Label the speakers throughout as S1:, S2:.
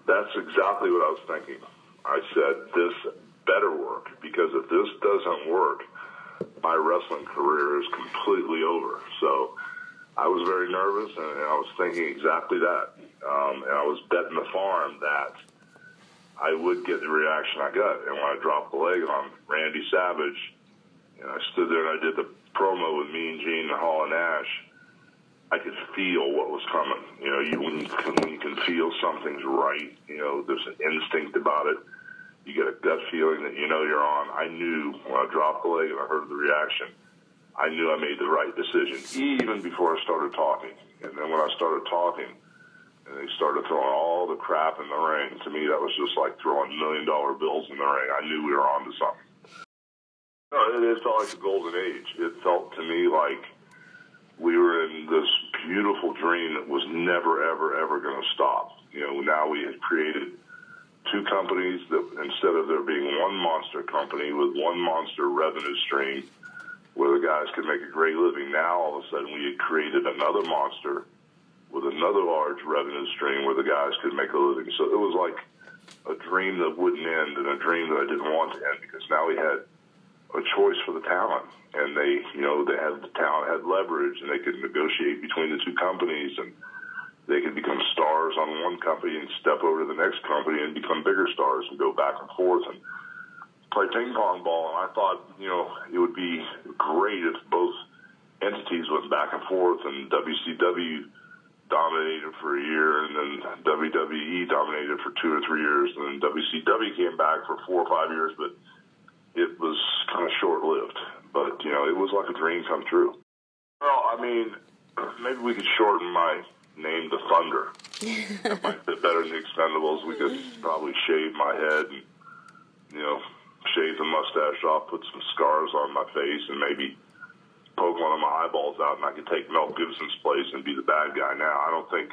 S1: That's exactly what I was thinking. I said, this better work, because if this doesn't work, my wrestling career is completely over. So I was very nervous, and I was thinking exactly that. And I was betting the farm that I would get the reaction I got. And when I dropped the leg on Randy Savage, and I stood there and I did the promo with Mean Gene and Hall and Nash, I could feel what was coming. You know, when you can feel something's right, you know, there's an instinct about it. You get a gut feeling that you know you're on. I knew when I dropped the leg and I heard the reaction, I knew I made the right decision, even before I started talking. And then when I started talking, and they started throwing all the crap in the ring, to me that was just like throwing $1 million bills in the ring. I knew we were on to something. No, it felt like the golden age. It felt to me like we were in this beautiful dream that was never, ever, ever going to stop. You know, now we had created two companies that, instead of there being one monster company with one monster revenue stream where the guys could make a great living, now all of a sudden we had created another monster with another large revenue stream where the guys could make a living. So it was like a dream that wouldn't end and a dream that I didn't want to end, because now we had a choice for the talent. And they, you know, they had the talent, had leverage, and they could negotiate between the two companies, and they could become stars on one company and step over to the next company and become bigger stars and go back and forth and play ping pong ball. And I thought, you know, it would be great if both entities went back and forth, and WCW dominated for a year, and then WWE dominated for 2 or 3 years, and then WCW came back for 4 or 5 years, but it was kind of short-lived. But, you know, it was like a dream come true. Well, I mean, maybe we could shorten my name to Thunder. That might fit better than the Expendables. We could probably shave my head and, you know, shave the mustache off, put some scars on my face, and maybe poke one of my eyeballs out, and I could take Mel Gibson's place and be the bad guy now. I don't think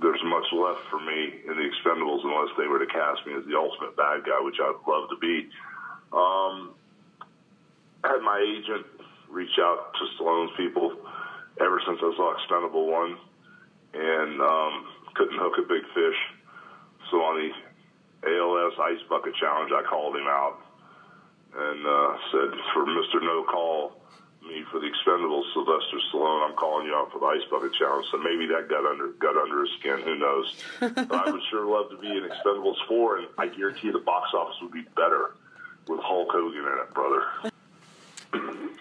S1: there's much left for me in the Expendables unless they were to cast me as the ultimate bad guy, which I'd love to be. I had my agent reach out to Stallone's people ever since I saw Expendable 1, and couldn't hook a big fish. So on the ALS Ice Bucket Challenge, I called him out and said, for Mr. No Call me for the Expendables, Sylvester Stallone, I'm calling you out for the Ice Bucket Challenge. So maybe that got under his skin. Who knows? But I would sure love to be in Expendables 4, and I guarantee the box office would be better with Hulk Hogan in it, brother.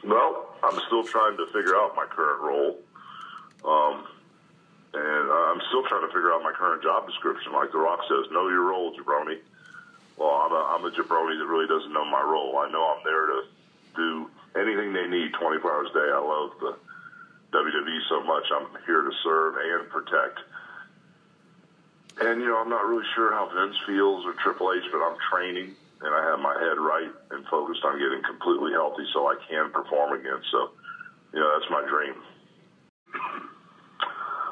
S1: Well, I'm still trying to figure out my current role. And I'm still trying to figure out my current job description. Like The Rock says, know your role, jabroni. Well, I'm a jabroni that really doesn't know my role. I know I'm there to do anything they need 24 hours a day. I love the WWE so much. I'm here to serve and protect. And, you know, I'm not really sure how Vince feels or Triple H, but I'm training, and I have my head right and focused on getting completely healthy so I can perform again. So, you know, that's my dream.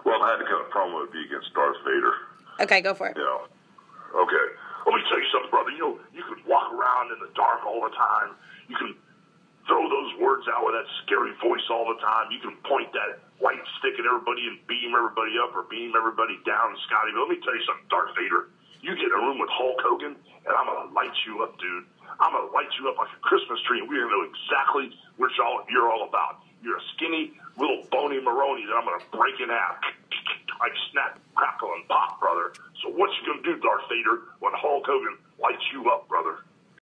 S1: Well, if I had to cut a promo, it would be against Darth Vader.
S2: Okay, go for it.
S1: You know, okay. Let me tell you something, brother. You know, you can walk around in the dark all the time. You can throw those words out with that scary voice all the time. You can point that white stick at everybody and beam everybody up or beam everybody down, Scotty. But let me tell you something, Darth Vader. You get in a room with Hulk Hogan, and I'm going to light you up, dude. I'm going to light you up like a Christmas tree, and we're going to know exactly what you're all about. You're a skinny, little bony Maroni that I'm going to break in half. Like snap, crackle, and pop, brother. So what you going to do, Darth Vader, when Hulk Hogan